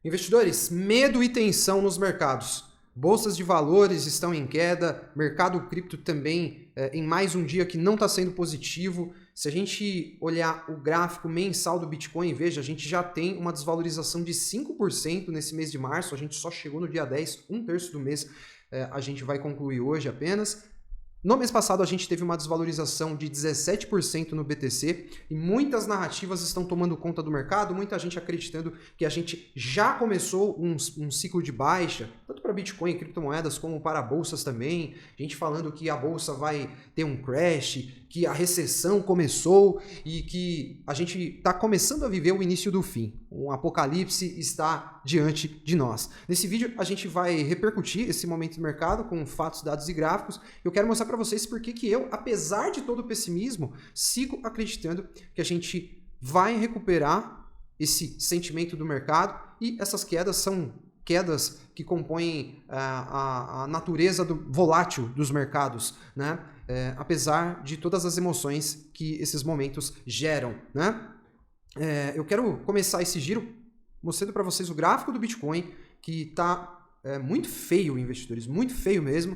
Investidores, medo e tensão nos mercados. Bolsas de valores estão em queda, mercado cripto também em mais um dia que não está sendo positivo. Se a gente olhar o gráfico mensal do Bitcoin, veja, a gente já tem uma desvalorização de 5% nesse mês de março, a gente só chegou no dia 10, um terço do mês a gente vai concluir hoje apenas. No mês passado a gente teve uma desvalorização de 17% no BTC e muitas narrativas estão tomando conta do mercado, muita gente acreditando que a gente já começou um ciclo de baixa, tanto para Bitcoin e criptomoedas como para bolsas também, gente falando que a bolsa vai ter um crash, que a recessão começou e que a gente está começando a viver o início do fim. Um apocalipse está diante de nós. Nesse vídeo a gente vai repercutir esse momento do mercado com fatos, dados e gráficos. Eu quero mostrar para vocês porque que eu, apesar de todo o pessimismo, sigo acreditando que a gente vai recuperar esse sentimento do mercado e essas quedas são quedas que compõem a natureza volátil dos mercados, né? Apesar de todas as emoções que esses momentos geram, né? Eu quero começar esse giro mostrando para vocês o gráfico do Bitcoin, que está muito feio, investidores, muito feio mesmo.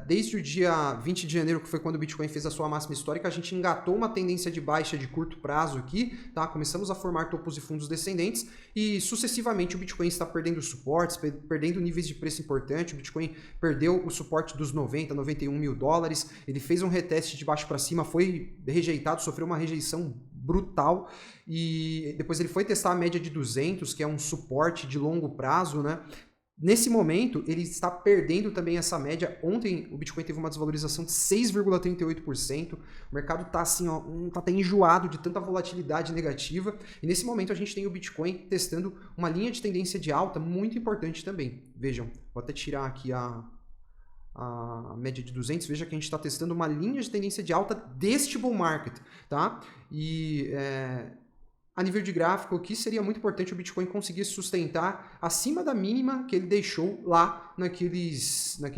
Desde o dia 20 de janeiro, que foi quando o Bitcoin fez a sua máxima histórica, a gente engatou uma tendência de baixa de curto prazo aqui, tá? Começamos a formar topos e fundos descendentes e sucessivamente o Bitcoin está perdendo suportes, perdendo níveis de preço importante. O Bitcoin perdeu o suporte dos 90, 91 mil dólares, ele fez um reteste de baixo para cima, foi rejeitado, sofreu uma rejeição brutal e depois ele foi testar a média de 200, que é um suporte de longo prazo, né? Nesse momento, ele está perdendo também essa média. Ontem, o Bitcoin teve uma desvalorização de 6,38%. O mercado está assim, ó, tá até enjoado de tanta volatilidade negativa. E nesse momento, a gente tem o Bitcoin testando uma linha de tendência de alta muito importante também. Vejam, vou até tirar aqui a média de 200. Veja que a gente está testando uma linha de tendência de alta deste bull market, tá? E a nível de gráfico, aqui seria muito importante o Bitcoin conseguir sustentar acima da mínima que ele deixou lá naquele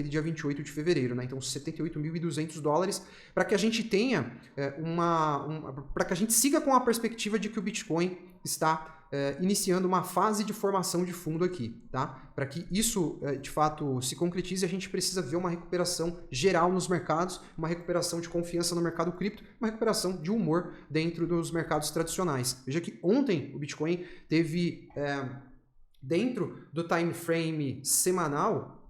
dia 28 de fevereiro, né? Então 78.200 dólares, para que a gente tenha para que a gente siga com a perspectiva de que o Bitcoin está iniciando uma fase de formação de fundo aqui, tá? Para que isso de fato se concretize, a gente precisa ver uma recuperação geral nos mercados, uma recuperação de confiança no mercado cripto, uma recuperação de humor dentro dos mercados tradicionais. Veja que ontem o Bitcoin teve, dentro do time frame semanal,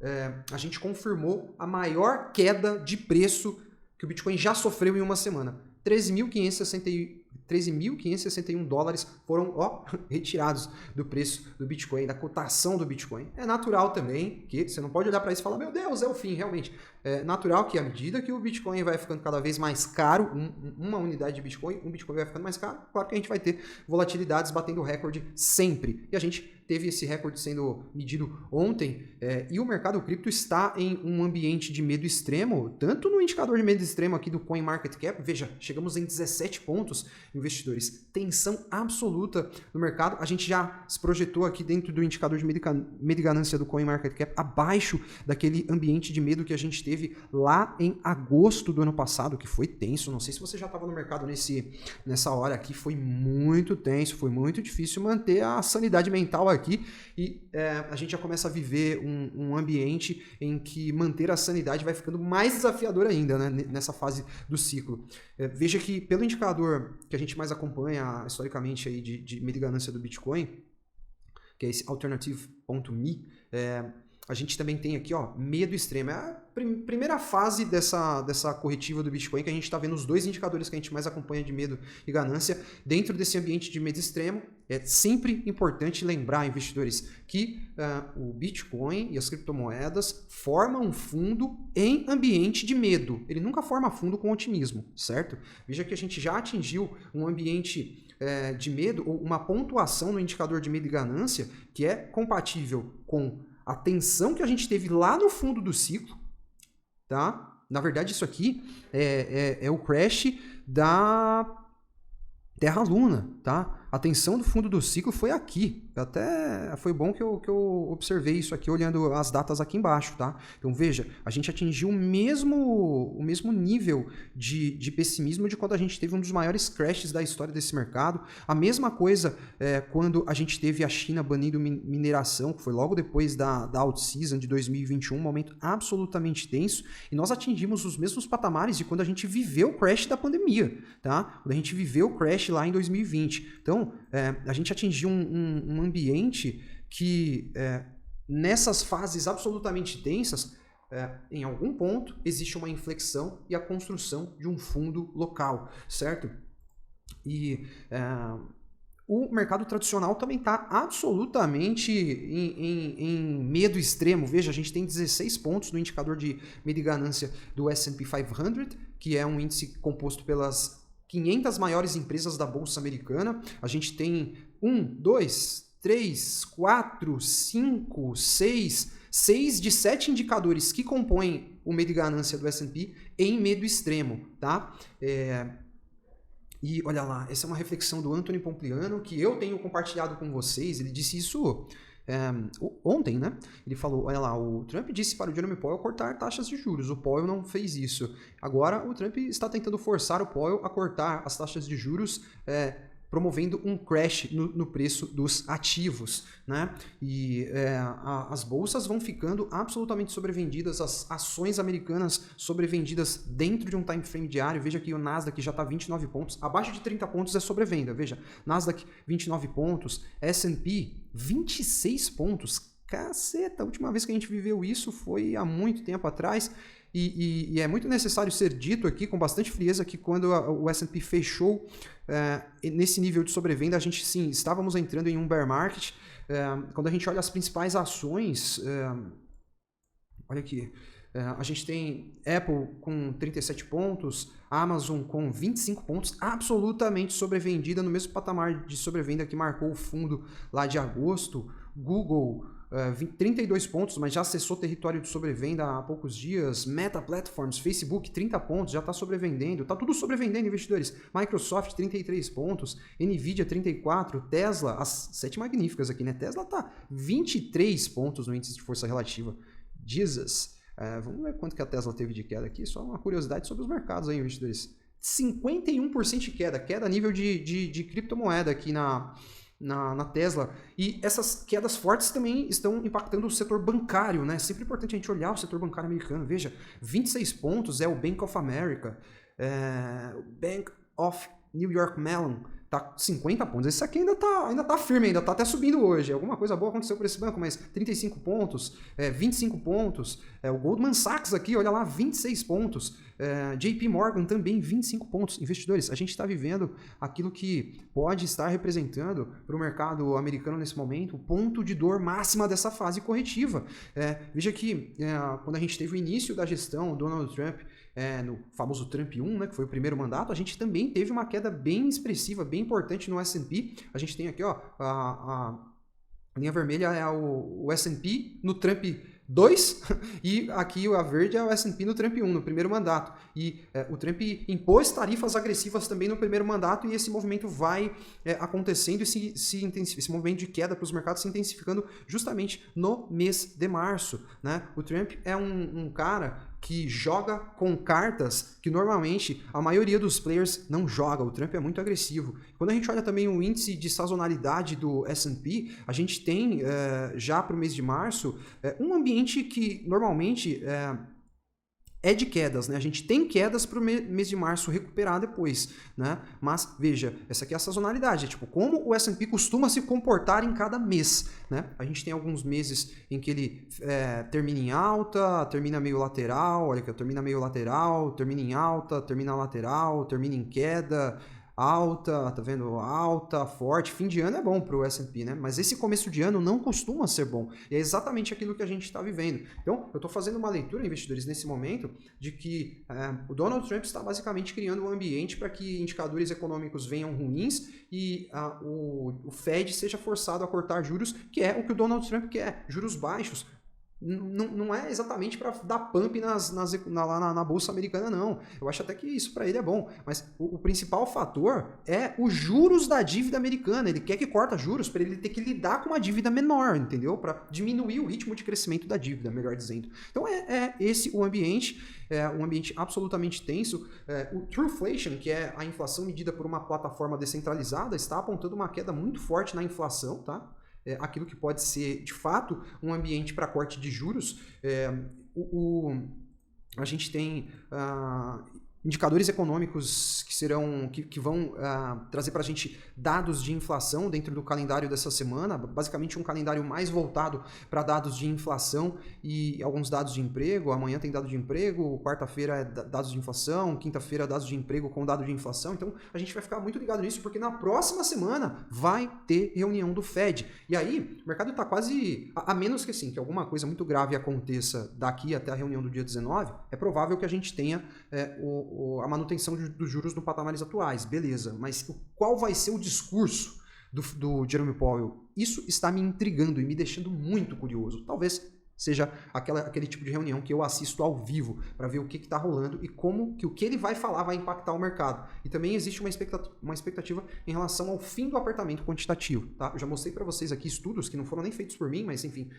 a gente confirmou a maior queda de preço que o Bitcoin já sofreu em uma semana. 13.561 dólares foram retirados do preço do Bitcoin, da cotação do Bitcoin. É natural também que você não pode olhar para isso e falar, meu Deus, é o fim, realmente. É natural que à medida que o Bitcoin vai ficando cada vez mais caro, uma unidade de Bitcoin, um Bitcoin vai ficando mais caro, claro que a gente vai ter volatilidades batendo recorde sempre. E a gente teve esse recorde sendo medido ontem, e o mercado cripto está em um ambiente de medo extremo, tanto no indicador de medo extremo aqui do CoinMarketCap, veja, chegamos em 17 pontos, investidores, tensão absoluta no mercado, a gente já se projetou aqui dentro do indicador de medo e ganância do CoinMarketCap, abaixo daquele ambiente de medo que a gente teve lá em agosto do ano passado, que foi tenso, não sei se você já estava no mercado nessa hora aqui, foi muito tenso, foi muito difícil manter a sanidade mental aqui e a gente já começa a viver um ambiente em que manter a sanidade vai ficando mais desafiador ainda, né, nessa fase do ciclo. Veja que pelo indicador que a gente mais acompanha historicamente aí de medo e ganância do Bitcoin, que é esse alternative.me, a gente também tem aqui, ó, medo extremo. É a primeira fase dessa corretiva do Bitcoin, que a gente está vendo os dois indicadores que a gente mais acompanha de medo e ganância dentro desse ambiente de medo extremo. É sempre importante lembrar, investidores, que o Bitcoin e as criptomoedas formam um fundo em ambiente de medo. Ele nunca forma fundo com otimismo, certo? Veja que a gente já atingiu um ambiente de medo, ou uma pontuação no indicador de medo e ganância, que é compatível com a tensão que a gente teve lá no fundo do ciclo, tá? Na verdade, isso aqui é o crash da Terra Luna, tá? A tensão do fundo do ciclo foi aqui, até foi bom que eu observei isso aqui, olhando as datas aqui embaixo, tá? Então, veja, a gente atingiu o mesmo nível de pessimismo de quando a gente teve um dos maiores crashes da história desse mercado. A mesma coisa quando a gente teve a China banindo mineração, que foi logo depois da out-season de 2021, um momento absolutamente tenso, e nós atingimos os mesmos patamares de quando a gente viveu o crash da pandemia, tá? Quando a gente viveu o crash lá em 2020. Então, a gente atingiu um ambiente que, nessas fases absolutamente tensas, em algum ponto, existe uma inflexão e a construção de um fundo local, certo? E o mercado tradicional também está absolutamente em medo extremo. Veja, a gente tem 16 pontos no indicador de medo e ganância do S&P 500, que é um índice composto pelas 500 maiores empresas da Bolsa Americana. A gente tem 6 de 7 indicadores que compõem o medo e ganância do S&P em medo extremo, tá? E olha lá, essa é uma reflexão do Anthony Pompliano que eu tenho compartilhado com vocês. Ele disse isso ontem, né? Ele falou, olha lá, o Trump disse para o Jerome Powell cortar taxas de juros. O Powell não fez isso. Agora o Trump está tentando forçar o Powell a cortar as taxas de juros, promovendo um crash no preço dos ativos, né? E as bolsas vão ficando absolutamente sobrevendidas, as ações americanas sobrevendidas dentro de um time frame diário. Veja que o Nasdaq já está 29 pontos, abaixo de 30 pontos é sobrevenda. Veja, Nasdaq 29 pontos, S&P 26 pontos. Caceta, a última vez que a gente viveu isso foi há muito tempo atrás. E é muito necessário ser dito aqui com bastante frieza que quando o S&P fechou nesse nível de sobrevenda, a gente sim, estávamos entrando em um bear market. Quando a gente olha as principais ações, olha aqui, a gente tem Apple com 37 pontos, Amazon com 25 pontos, absolutamente sobrevendida no mesmo patamar de sobrevenda que marcou o fundo lá de agosto. Google 32 pontos, mas já acessou território de sobrevenda há poucos dias. Meta Platforms, Facebook, 30 pontos, já está sobrevendendo. Está tudo sobrevendendo, investidores. Microsoft, 33 pontos. Nvidia, 34. Tesla, as 7 magníficas aqui, né? Tesla está 23 pontos no índice de força relativa. Jesus. Vamos ver quanto que a Tesla teve de queda aqui. Só uma curiosidade sobre os mercados aí, investidores. 51% de queda. Queda a nível de criptomoeda aqui na Tesla, e essas quedas fortes também estão impactando o setor bancário, né? Sempre importante a gente olhar o setor bancário americano. Veja, 26 pontos é o Bank of America, o Bank of New York Mellon, tá 50 pontos. Esse aqui ainda tá firme, ainda tá até subindo hoje. Alguma coisa boa aconteceu por esse banco, mas 35 pontos, 25 pontos. O Goldman Sachs aqui, olha lá, 26 pontos. JP Morgan também 25 pontos. Investidores, a gente está vivendo aquilo que pode estar representando para o mercado americano nesse momento o ponto de dor máxima dessa fase corretiva. Veja que quando a gente teve o início da gestão Donald Trump, no famoso Trump 1, né, que foi o primeiro mandato, a gente também teve uma queda bem expressiva, bem importante no S&P. A gente tem aqui, ó, a linha vermelha é o S&P no Trump 2 e aqui a verde é o S&P no Trump 1, no primeiro mandato. E o Trump impôs tarifas agressivas também no primeiro mandato, e esse movimento vai acontecendo e esse movimento de queda para os mercados se intensificando justamente no mês de março, né? O Trump é um cara que joga com cartas que normalmente a maioria dos players não joga. O Trump é muito agressivo. Quando a gente olha também o índice de sazonalidade do S&P, a gente tem já para o mês de março um ambiente que normalmente é de quedas, né? A gente tem quedas para o mês de março recuperar depois, né? Mas, veja, essa aqui é a sazonalidade, tipo, como o S&P costuma se comportar em cada mês, né? A gente tem alguns meses em que ele termina em alta, termina meio lateral, olha aqui, termina meio lateral, termina em alta, termina lateral, termina em queda, alta, tá vendo? Alta, forte. Fim de ano é bom para o S&P, né? Mas esse começo de ano não costuma ser bom. E é exatamente aquilo que a gente está vivendo. Então, eu estou fazendo uma leitura, investidores, nesse momento, de que o Donald Trump está basicamente criando um ambiente para que indicadores econômicos venham ruins e o Fed seja forçado a cortar juros, que é o que o Donald Trump quer, juros baixos. não é exatamente para dar pump lá na bolsa americana, não. Eu acho até que isso para ele é bom. Mas o principal fator é os juros da dívida americana. Ele quer que corta juros para ele ter que lidar com uma dívida menor, entendeu? Para diminuir o ritmo de crescimento da dívida, melhor dizendo. Então é esse o ambiente, um ambiente absolutamente tenso. O Trueflation, que é a inflação medida por uma plataforma descentralizada, está apontando uma queda muito forte na inflação, tá? Aquilo que pode ser, de fato, um ambiente para corte de juros. A gente tem indicadores econômicos que vão trazer para a gente dados de inflação dentro do calendário dessa semana, basicamente um calendário mais voltado para dados de inflação e alguns dados de emprego. Amanhã tem dado de emprego, quarta-feira é dados de inflação, quinta-feira dados de emprego com dado de inflação. Então a gente vai ficar muito ligado nisso, porque na próxima semana vai ter reunião do Fed. E aí o mercado está quase, a menos que assim, que alguma coisa muito grave aconteça daqui até a reunião do dia 19, é provável que a gente tenha a manutenção dos juros no patamares atuais, beleza, mas qual vai ser o discurso do Jerome Powell? Isso está me intrigando e me deixando muito curioso. Talvez seja aquele tipo de reunião que eu assisto ao vivo para ver o que está rolando e como que o que ele vai falar vai impactar o mercado. E também existe uma expectativa em relação ao fim do apertamento quantitativo. Tá? Eu já mostrei para vocês aqui estudos que não foram nem feitos por mim, mas enfim,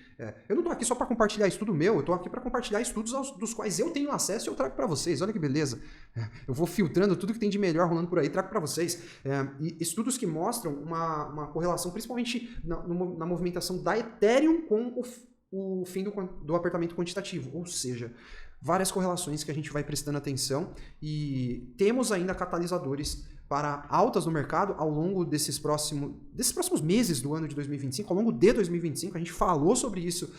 eu não estou aqui só para compartilhar estudo meu, eu estou aqui para compartilhar estudos dos quais eu tenho acesso e eu trago para vocês. Olha que beleza. Eu vou filtrando tudo que tem de melhor rolando por aí e trago para vocês. E estudos que mostram uma correlação, principalmente na movimentação da Ethereum com o fim do apertamento quantitativo, ou seja, várias correlações que a gente vai prestando atenção e temos ainda catalisadores para altas no mercado ao longo desses próximos meses do ano de 2025, ao longo de 2025, a gente falou sobre isso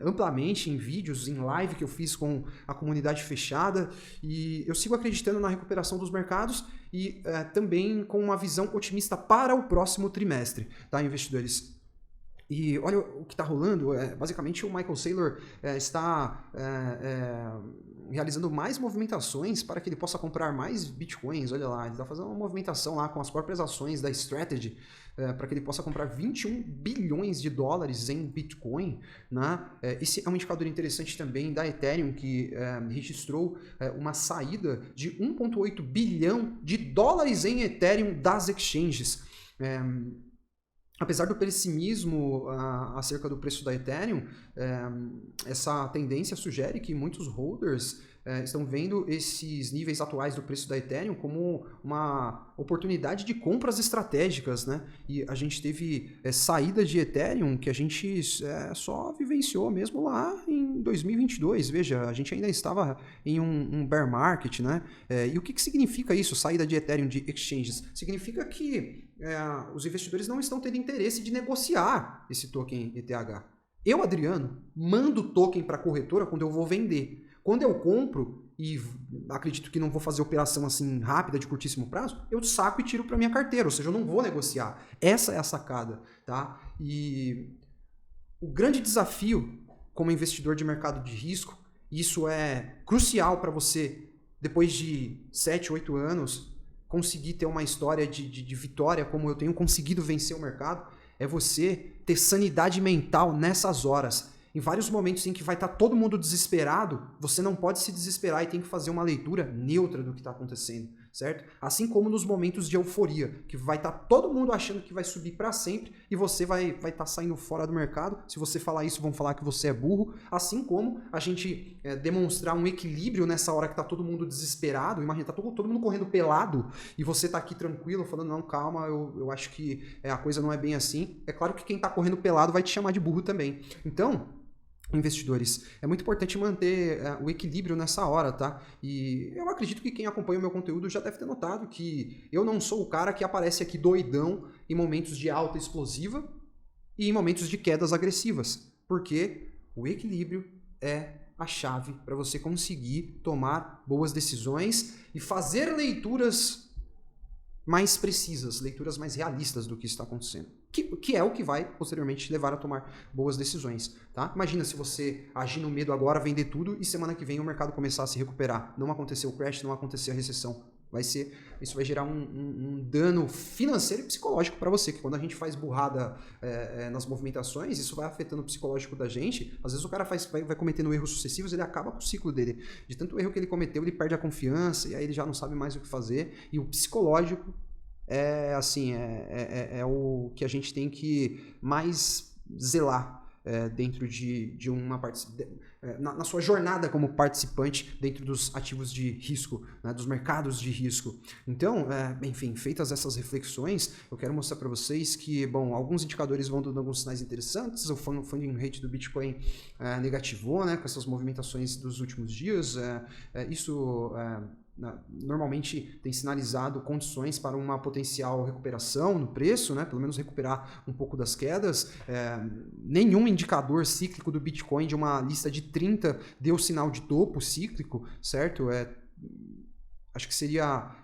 amplamente em vídeos, em live que eu fiz com a comunidade fechada, e eu sigo acreditando na recuperação dos mercados e também com uma visão otimista para o próximo trimestre, tá, investidores? E olha o que está rolando, basicamente o Michael Saylor está realizando mais movimentações para que ele possa comprar mais bitcoins. Olha lá, ele está fazendo uma movimentação lá com as próprias ações da Strategy para que ele possa comprar 21 bilhões de dólares em bitcoin, né? Esse é um indicador interessante também da Ethereum, que registrou uma saída de 1,8 bilhão de dólares em Ethereum das exchanges. Apesar do pessimismo acerca do preço da Ethereum, essa tendência sugere que muitos holders estão vendo esses níveis atuais do preço da Ethereum como uma oportunidade de compras estratégicas, né? E a gente teve saída de Ethereum que a gente só vivenciou mesmo lá em 2022. Veja, a gente ainda estava em um bear market, né? E o que significa isso, saída de Ethereum de exchanges? Significa que os investidores não estão tendo interesse de negociar esse token ETH. Eu, Adriano, mando token para a corretora quando eu vou vender. Quando eu compro, e acredito que não vou fazer operação assim rápida, de curtíssimo prazo, eu saco e tiro para minha carteira, ou seja, eu não vou negociar. Essa é a sacada, tá? E o grande desafio como investidor de mercado de risco, isso é crucial para você, depois de 7, 8 anos, conseguir ter uma história de vitória, como eu tenho conseguido vencer o mercado, é você ter sanidade mental nessas horas. Em vários momentos em que vai estar todo mundo desesperado, você não pode se desesperar e tem que fazer uma leitura neutra do que está acontecendo, certo? Assim como nos momentos de euforia, que vai estar todo mundo achando que vai subir para sempre e você vai estar saindo fora do mercado. Se você falar isso, vão falar que você é burro. Assim como a gente demonstrar um equilíbrio nessa hora que está todo mundo desesperado. Imagina, está todo mundo correndo pelado e você está aqui tranquilo, falando, não, calma, eu acho que a coisa não é bem assim. É claro que quem está correndo pelado vai te chamar de burro também. Então, investidores, é muito importante manter o equilíbrio nessa hora, tá? E eu acredito que quem acompanha o meu conteúdo já deve ter notado que eu não sou o cara que aparece aqui doidão em momentos de alta explosiva e em momentos de quedas agressivas, porque o equilíbrio é a chave para você conseguir tomar boas decisões e fazer leituras mais precisas, leituras mais realistas do que está acontecendo. Que é o que vai, posteriormente, te levar a tomar boas decisões, tá? Imagina se você agir no medo agora, vender tudo e semana que vem o mercado começar a se recuperar. Não aconteceu o crash, não aconteceu a recessão. isso vai gerar um dano financeiro e psicológico para você, que quando a gente faz burrada nas movimentações, isso vai afetando o psicológico da gente. Às vezes o cara vai cometendo erros sucessivos, ele acaba com o ciclo dele. De tanto erro que ele cometeu, ele perde a confiança, e aí ele já não sabe mais o que fazer, e o psicológico é o que a gente tem que mais zelar dentro de uma na sua jornada como participante dentro dos ativos de risco, né, dos mercados de risco. Então, enfim, feitas essas reflexões, eu quero mostrar para vocês que, bom, alguns indicadores vão dando alguns sinais interessantes. O funding rate do Bitcoin negativou, né, com essas movimentações dos últimos dias. Isso normalmente tem sinalizado condições para uma potencial recuperação no preço, né? Pelo menos recuperar um pouco das quedas. Nenhum indicador cíclico do Bitcoin de uma lista de 30 deu sinal de topo cíclico, certo? Acho que seria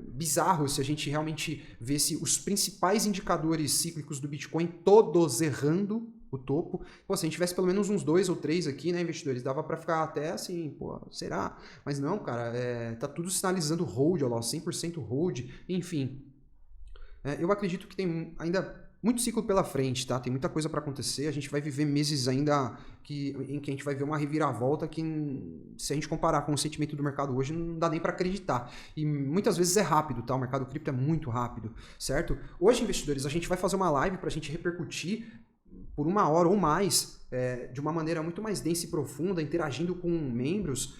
bizarro se a gente realmente visse os principais indicadores cíclicos do Bitcoin todos errando o topo. Pô, se a gente tivesse pelo menos uns 2 ou 3 aqui, né, investidores, dava para ficar até assim, pô, será? Mas não, cara, tá tudo sinalizando hold, olha lá, 100% hold, enfim. Eu acredito que tem ainda muito ciclo pela frente, tá? Tem muita coisa para acontecer, a gente vai viver meses ainda em que a gente vai ver uma reviravolta que, se a gente comparar com o sentimento do mercado hoje, não dá nem para acreditar. E muitas vezes é rápido, tá? O mercado cripto é muito rápido, certo? Hoje, investidores, a gente vai fazer uma live para a gente repercutir por 1 hora ou mais, de uma maneira muito mais densa e profunda, interagindo com membros.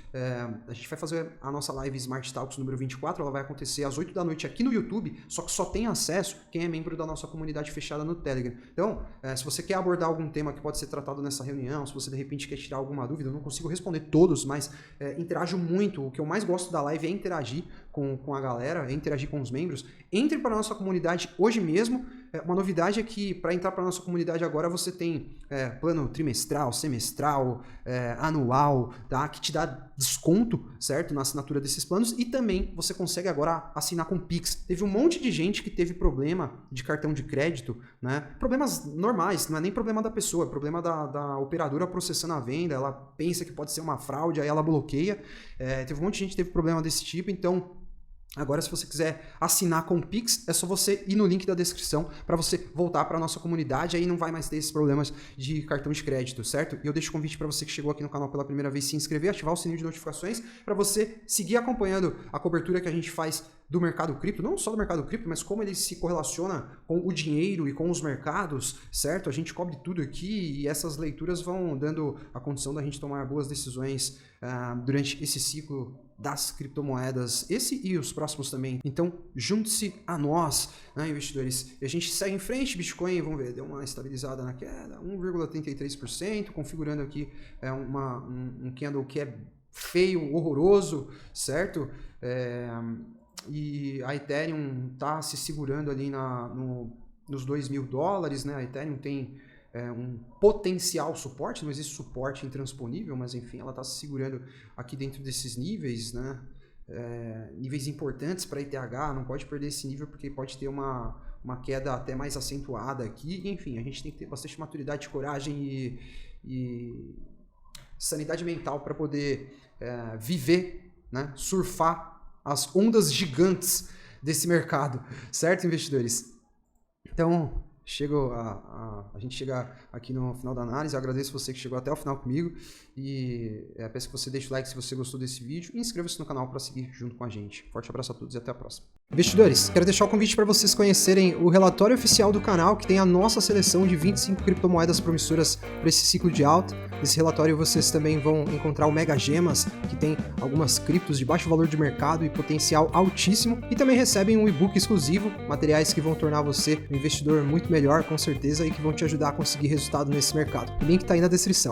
A gente vai fazer a nossa live Smart Talks número 24, ela vai acontecer às 8 da noite aqui no YouTube, só que só tem acesso quem é membro da nossa comunidade fechada no Telegram. Então, se você quer abordar algum tema que pode ser tratado nessa reunião, se você de repente quer tirar alguma dúvida, eu não consigo responder todos, mas interajo muito. O que eu mais gosto da live é interagir com a galera, é interagir com os membros. Entre para a nossa comunidade hoje mesmo. Uma novidade é que para entrar para a nossa comunidade agora você tem plano trimestral, semestral, anual, tá? Que te dá desconto, certo? Na assinatura desses planos, e também você consegue agora assinar com Pix. Teve um monte de gente que teve problema de cartão de crédito, né? Problemas normais, não é nem problema da pessoa, é problema da operadora processando a venda, ela pensa que pode ser uma fraude, aí ela bloqueia. Teve um monte de gente que teve problema desse tipo, então agora, se você quiser assinar com o Pix, é só você ir no link da descrição para você voltar para a nossa comunidade, aí não vai mais ter esses problemas de cartão de crédito, certo? E eu deixo o convite para você que chegou aqui no canal pela primeira vez se inscrever, ativar o sininho de notificações para você seguir acompanhando a cobertura que a gente faz do mercado cripto, não só do mercado cripto, mas como ele se correlaciona com o dinheiro e com os mercados, certo? A gente cobre tudo aqui e essas leituras vão dando a condição da gente tomar boas decisões durante esse ciclo das criptomoedas, esse e os próximos também. Então, junte-se a nós, né, investidores. E a gente segue em frente, Bitcoin, vamos ver, deu uma estabilizada na queda, 1,33%, configurando aqui um candle que é feio, horroroso, certo? E a Ethereum está se segurando ali nos $2.000, né? A Ethereum tem um potencial suporte, não existe suporte intransponível, mas enfim, ela está se segurando aqui dentro desses níveis, né? Níveis importantes para ETH, não pode perder esse nível porque pode ter uma queda até mais acentuada aqui. E, enfim, a gente tem que ter bastante maturidade, coragem e sanidade mental para poder viver, né? Surfar as ondas gigantes desse mercado, certo, investidores? Então, a gente chega aqui no final da análise. Eu agradeço você que chegou até o final comigo e peço que você deixe o like se você gostou desse vídeo e inscreva-se no canal para seguir junto com a gente. Forte abraço a todos e até a próxima. Investidores, quero deixar o convite para vocês conhecerem o relatório oficial do canal, que tem a nossa seleção de 25 criptomoedas promissoras para esse ciclo de alta. Nesse relatório vocês também vão encontrar o Mega Gemas, que tem algumas criptos de baixo valor de mercado e potencial altíssimo, e também recebem um e-book exclusivo, materiais que vão tornar você um investidor muito melhor, com certeza, e que vão te ajudar a conseguir resultado nesse mercado. O link está aí na descrição.